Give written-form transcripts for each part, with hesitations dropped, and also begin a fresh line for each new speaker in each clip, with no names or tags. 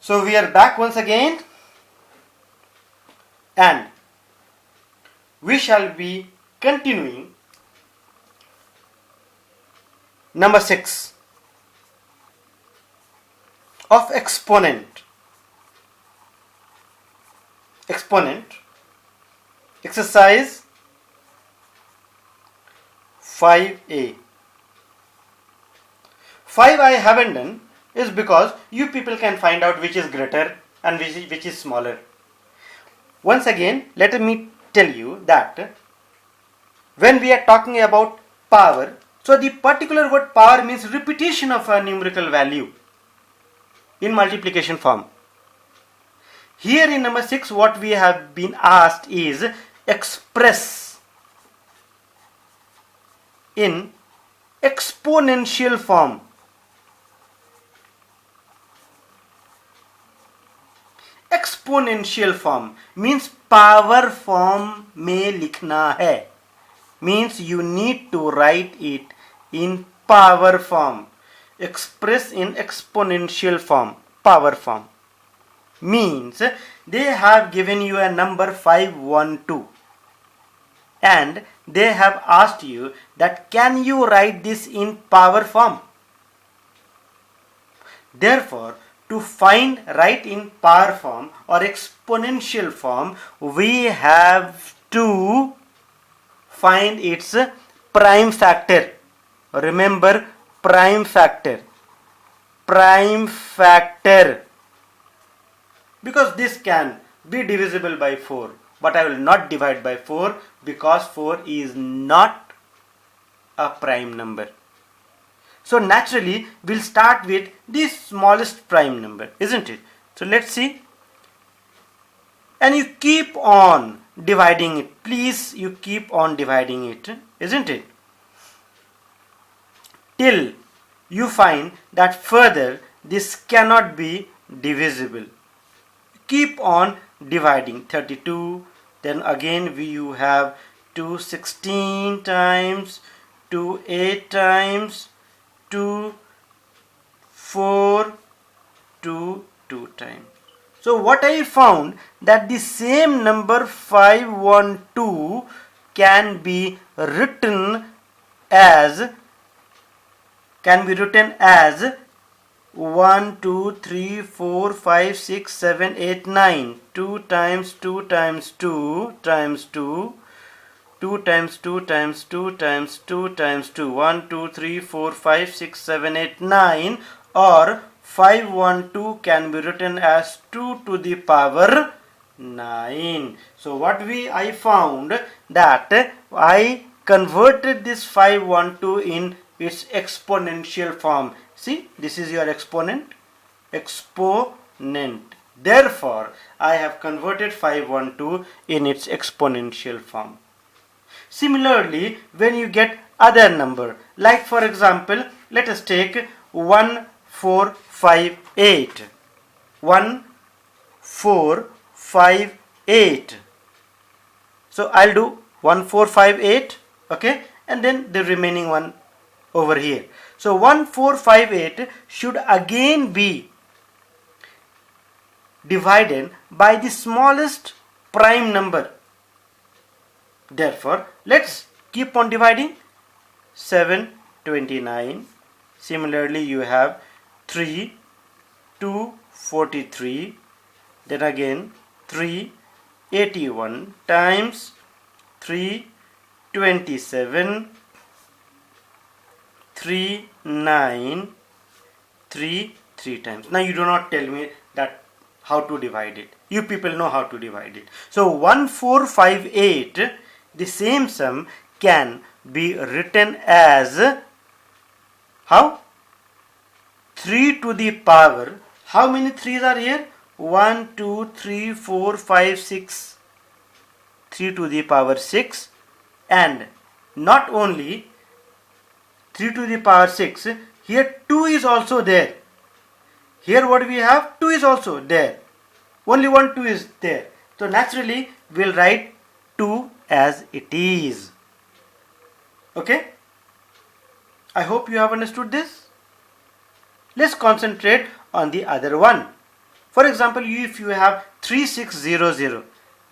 So we are back once again, and we shall be continuing number 6 of exponent exercise 5a. 5 I haven't done is because you people can find out which is greater and which is smaller. Once again, let me tell you that when we are talking about power, so the particular word power means repetition of a numerical value in multiplication form. Here in number 6, what we have been asked is express in exponential form. Exponential form means power form में लिखना है, means you need to write it in power form. Express in exponential form, power form means they have given you a number 512 and they have asked you that can you write this in power form. Therefore, to find right in power form or exponential form, we have to find its prime factor. Remember, prime factor, because this can be divisible by 4, but I will not divide by 4 because 4 is not a prime number. So naturally, we'll start with the smallest prime number, isn't it? So let's see. And you keep on dividing it. Please, you keep on dividing it, isn't it? Till you find that further this cannot be divisible. Keep on dividing. 32, then again you have 2 16 times, 2 8 times, 2 4, 2 2 times. So what I found that the same number 512 can be written as 1 2 3 4 5 6 7 8 9. 2 times 2 times 2 times 2, 2 times 2 times 2 times 2 times 2, 1 2 3 4 5 6 7 8 9, or 512 can be written as 2 to the power 9. So what I found that I converted this 512 in its exponential form. See, this is your exponent. Therefore, I have converted 512 in its exponential form. Similarly, when you get other number, like for example, let us take 1458. 1458. So I'll do 1458, okay, and then the remaining one over here. So 1458 should again be divided by the smallest prime number. Therefore, let's keep on dividing. 729. Similarly, you have 3 243. Then again 381 times 327. 3 times. Now you do not tell me that how to divide it. You people know how to divide it. So 1458, the same sum can be written as how? 3 to the power. How many 3's are here? 1 2 3 4 5 6. 3 to the power 6. And not only 3 to the power 6, here 2 is also there. Here what we have? 2 is also there. Only 1 2 is there. So naturally we'll write 2 as it is. Okay? I hope you have understood this. Let's concentrate on the other one. For example, if you have 3600,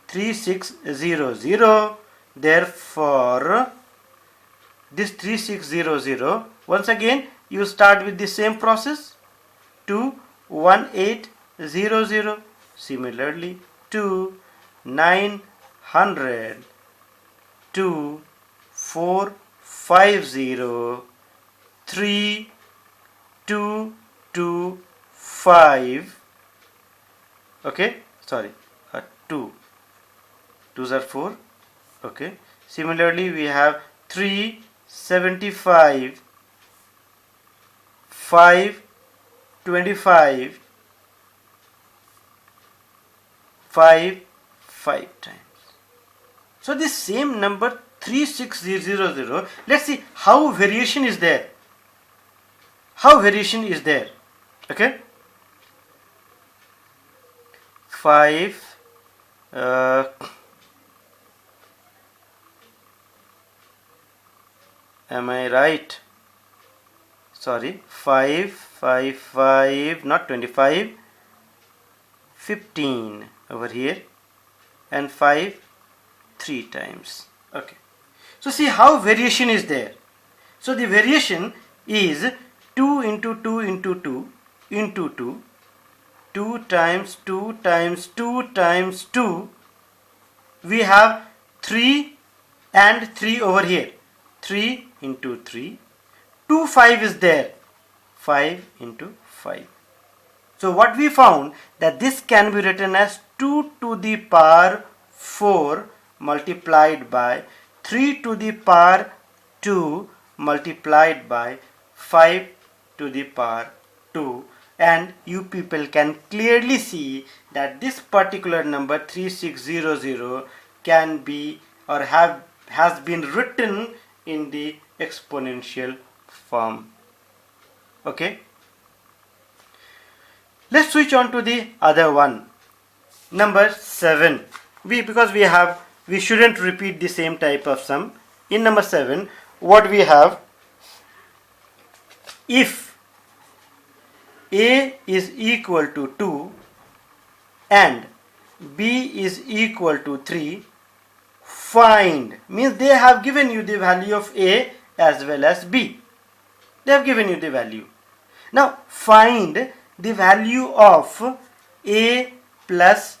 3600, therefore this 3600, once again you start with the same process, 21800, similarly 2900, 2450, 3225. Okay, sorry, 2 2s are 4. Okay, similarly we have 375, 525, 5 times. So this same number 3600, let's see how variation is there. Okay, 5 am I right? Sorry, 5, not 25, 15 over here, and 5 3 times. Okay, so see how variation is there. So the variation is 2 into 2 into 2 into 2, 2 times 2 times 2 times 2. We have 3 and 3 over here. 3 into 3. 2 5 is there. 5 into 5. So what we found, that this can be written as 2 to the power 4 multiplied by 3 to the power 2 multiplied by 5 to the power 2. And you people can clearly see that this particular number 3600 can be or has been written in the exponential form. Okay, let's switch on to the other one, number 7. Because we shouldn't repeat the same type of sum. In number 7, what we have, if A is equal to 2 and B is equal to 3, find, means they have given you the value of A as well as B. They have given you the value. Now find the value of A plus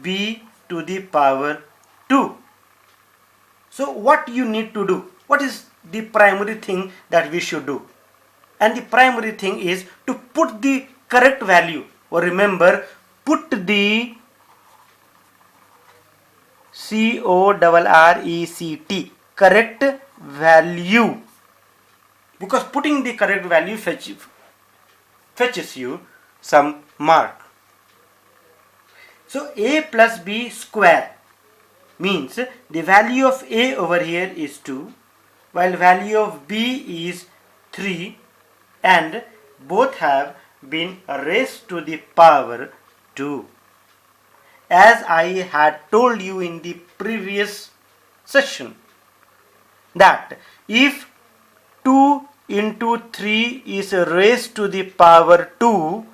B to the power 2. So what you need to do? What is the primary thing that we should do? And the primary thing is to put the correct value. Or remember, put the correct, correct value. Because putting the correct value fetches you some mark. So A plus B square means the value of A over here is 2, while value of B is 3, and both have been raised to the power 2. As I had told you in the previous session, that if 2 into 3 is raised to the power 2,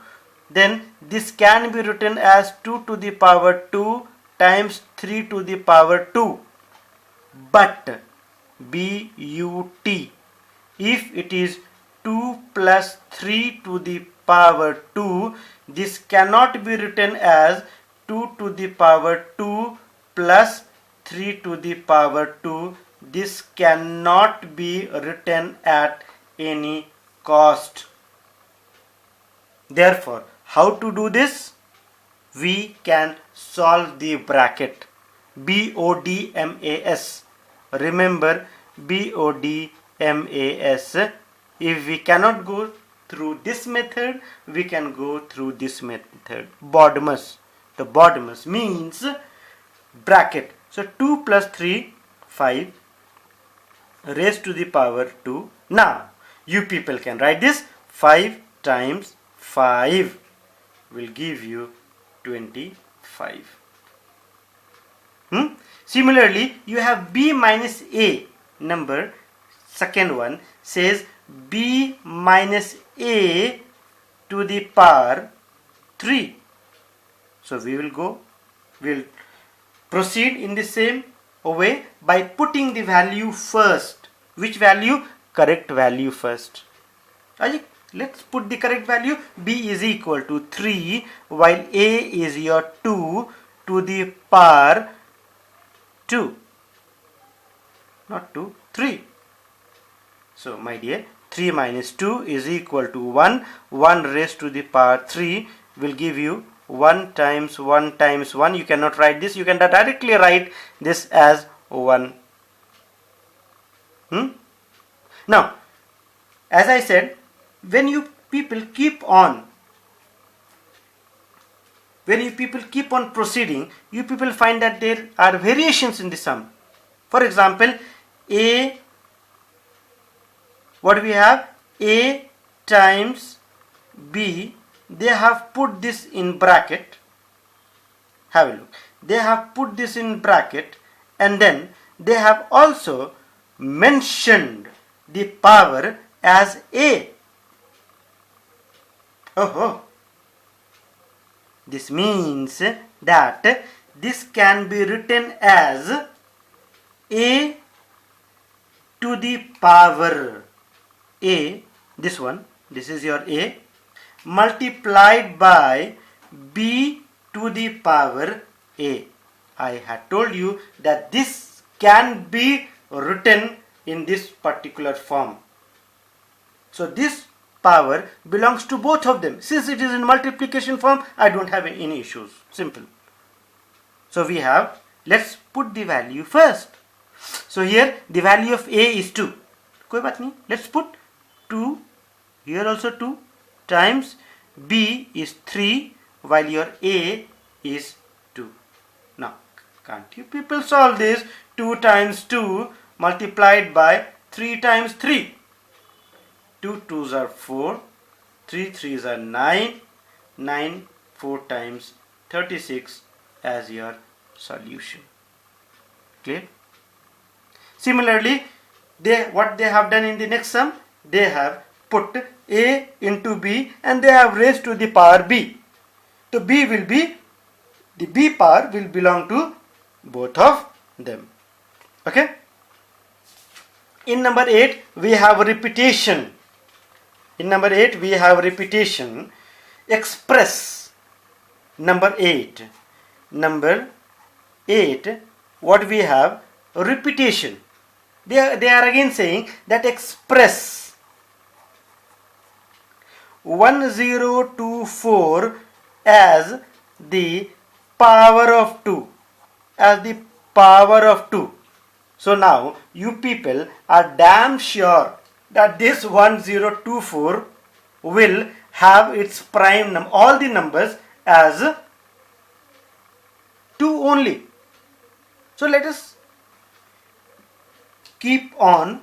then this can be written as 2 to the power 2 times 3 to the power 2. But if it is 2 plus 3 to the power 2, this cannot be written as 2 to the power 2 plus 3 to the power 2. This cannot be written at any cost. Therefore, how to do this? We can solve the bracket BODMAS. Remember BODMAS. If we cannot go through this method, we can go through this method, BODMAS. The BODMAS means bracket. So 2 plus 3, 5 raised to the power 2. Now you people can write this. 5 times 5 will give you 25. Similarly, you have B minus A number. Second one says B minus A to the power 3. So we'll proceed in the same way by putting the value first. Which value? Correct value first. Let's put the correct value. B is equal to 3 while A is your 2 to the power 2. Not 2, 3. So my dear, 3 minus 2 is equal to 1. 1 raised to the power 3 will give you 1 times 1 times 1. You cannot write this. You can directly write this as 1. Now, as I said, when you people keep on proceeding, you people find that there are variations in the sum. For example, what we have? A times B. They have put this in bracket. Have a look. They have put this in bracket, and then they have also mentioned the power as A. This means that this can be written as A to the power A, this one, this is your A, multiplied by B to the power A. I had told you that this can be written in this particular form. So this power belongs to both of them. Since it is in multiplication form, I don't have any issues. Simple. So we have, let's put the value first. So here the value of A is 2. कोई बात नहीं. Let's put 2, here also 2, times B is 3 while your A is 2. Now, can't you people solve this? 2 times 2 multiplied by 3 times 3. 2 2s are 4, 3 3s are 9, 9 4 times 36 as your solution. Clear? Similarly, what they have done in the next sum, they have put A into B and they have raised to the power B. So B will be, the B power will belong to both of them. Okay? In number 8, we have repetition. In number 8, we have repetition. Express number 8. Number 8, what we have? Repetition. They are again saying that express 1024 as the power of 2. As the power of 2. So now you people are damn sure that this 1024 will have its prime number, all the numbers as 2 only. So let us keep on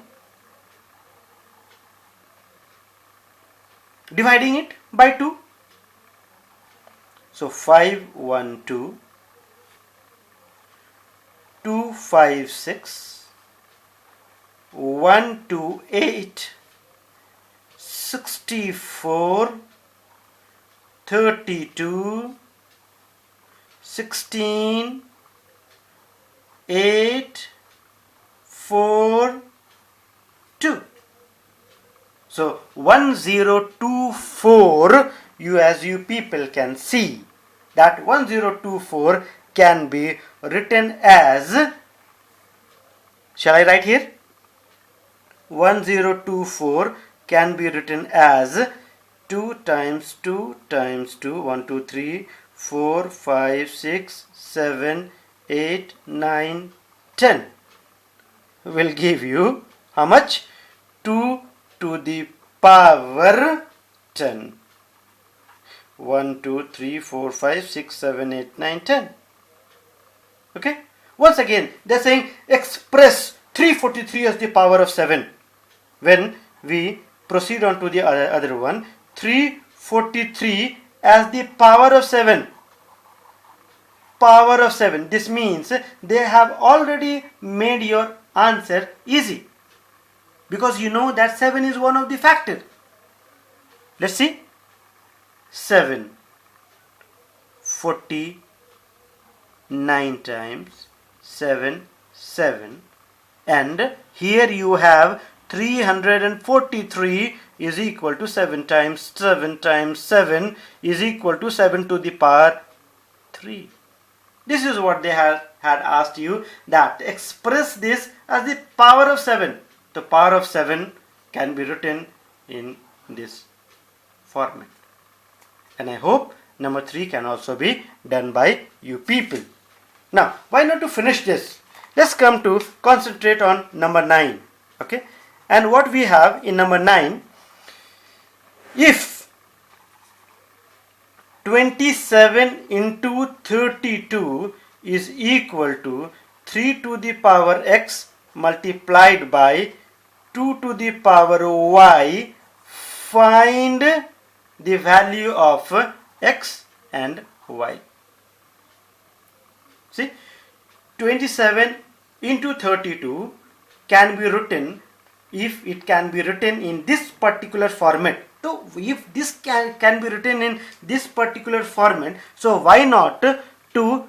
dividing it by 2. So 512, 256, 128, 64, 32, 16, 8, 4, 2. So 1024, as you people can see that 1024 can be written as, shall I write here? 1024 can be written as 2 times 2 times 2, 1, 2, 3, 4, 5, 6, 7, 8, 9, 10 will give you how much? 2 to the power 10. 1, 2, 3, 4, 5, 6, 7, 8, 9, 10. Okay? Once again, they are saying express 343 as the power of 7. When we proceed on to the other one, 343 as the power of 7. Power of 7. This means they have already made your answer easy. Because you know that 7 is one of the factors. Let's see. 7, 49 times 7, 7, and here you have 343 is equal to 7 times 7 times 7 is equal to 7 to the power 3. This is what they had asked you, that express this as the power of 7. The power of 7 can be written in this format. And I hope number 3 can also be done by you people. Now, why not to finish this? Let's come to concentrate on number 9. Okay? And what we have in number 9, if 27 into 32 is equal to 3 to the power x multiplied by 2 to the power y, find the value of x and y. See, 27 into 32 can be written, if it can be written in this particular format. So if this can be written in this particular format, so why not to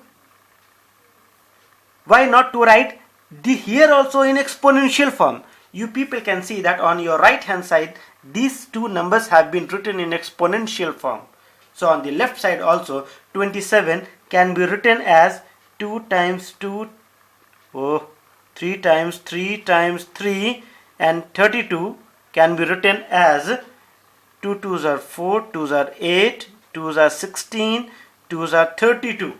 write the here also in exponential form? You people can see that on your right hand side these two numbers have been written in exponential form. So on the left side also 27 can be written as 2 times 2, 3 times 3 times 3, and 32 can be written as 2 2s are 4, 2s are 8, 2s are 16, 2s are 32.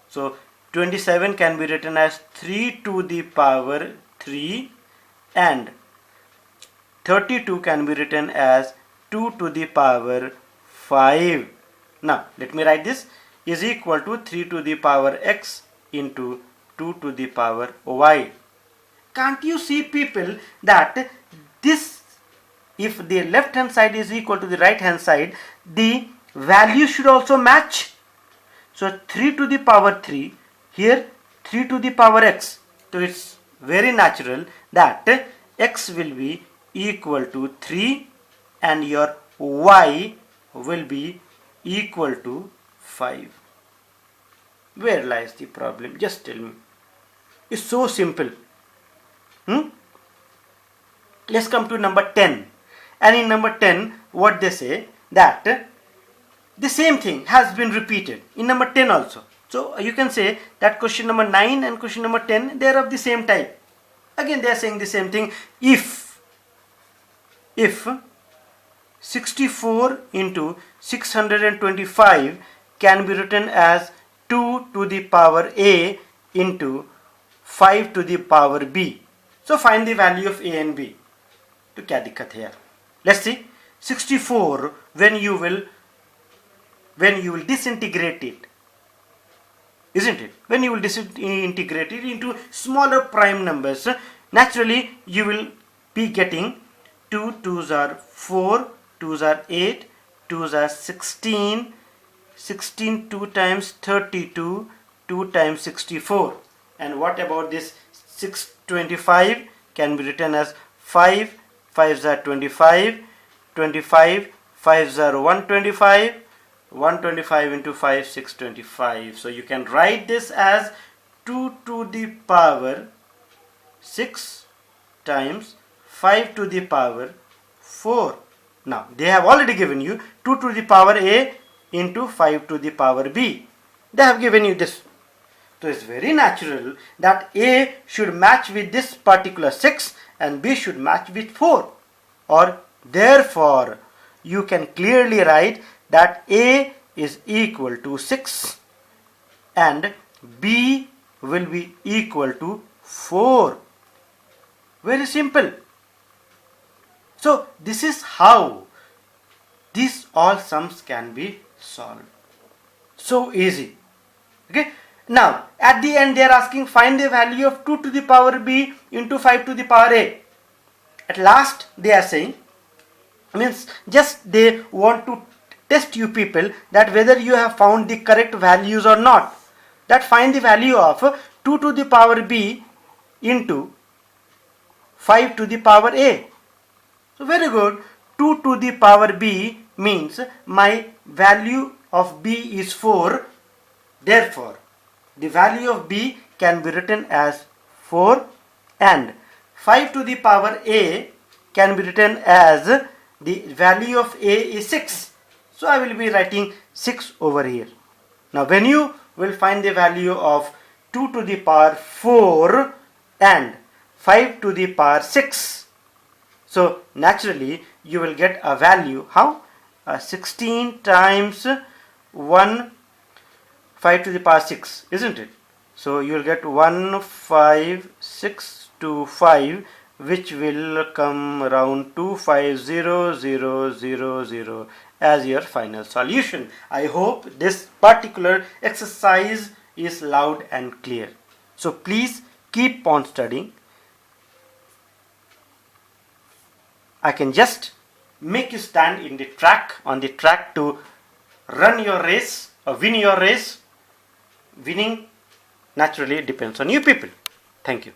So 27 can be written as 3 to the power 3, and 32 can be written as 2 to the power 5. Now let me write this, is equal to 3 to the power x into 2 to the power y. Can't you see people that this, if the left hand side is equal to the right hand side, the value should also match. So 3 to the power 3, here 3 to the power x. So it's very natural that x will be equal to 3 and your y will be equal to 5. Where lies the problem? Just tell me. It's so simple. Let's come to number 10. And in number 10, what they say, that the same thing has been repeated in number 10 also. So you can say that question number 9 and question number 10, they are of the same type. Again they are saying the same thing. If 64 into 625 can be written as 2 to the power a into 5 to the power b. So find the value of a and b. तो क्या दिक्कत है यार? Let's see. 64 when you will disintegrate it, isn't it? When you will disintegrate it into smaller prime numbers, naturally you will be getting 2 2s are 4, 2s are 8, 2s are 16, 16 2 times 32, 2 times 64. And what about this 625 can be written as 5, 5s are 25, 25, 5s are 125, 125 into 5, 625. So you can write this as 2 to the power 6 times 5 to the power 4. Now they have already given you 2 to the power a into 5 to the power b. They have given you this. So it's very natural that a should match with this particular 6 and b should match with 4. Or therefore you can clearly write that a is equal to 6 and b will be equal to 4. Very simple. So this is how these all sums can be solved. So easy. Okay. Now at the end they are asking find the value of 2 to the power b into 5 to the power a. At last they are saying, means just they want to test you people that whether you have found the correct values or not. That find the value of 2 to the power b into 5 to the power a. So very good. 2 to the power b means my value of b is 4, Therefore, the value of b can be written as 4 and 5 to the power a can be written as the value of a is 6. So I will be writing 6 over here. Now when you will find the value of 2 to the power 4 and 5 to the power 6, so naturally you will get a value, how? 16 times 1, 5 to the power 6, isn't it? So you will get 15625, which will come around 250000 as your final solution. I hope this particular exercise is loud and clear. So please keep on studying. I can just make you stand in the track, on the track to run your race or win your race. Winning naturally depends on you people. Thank you.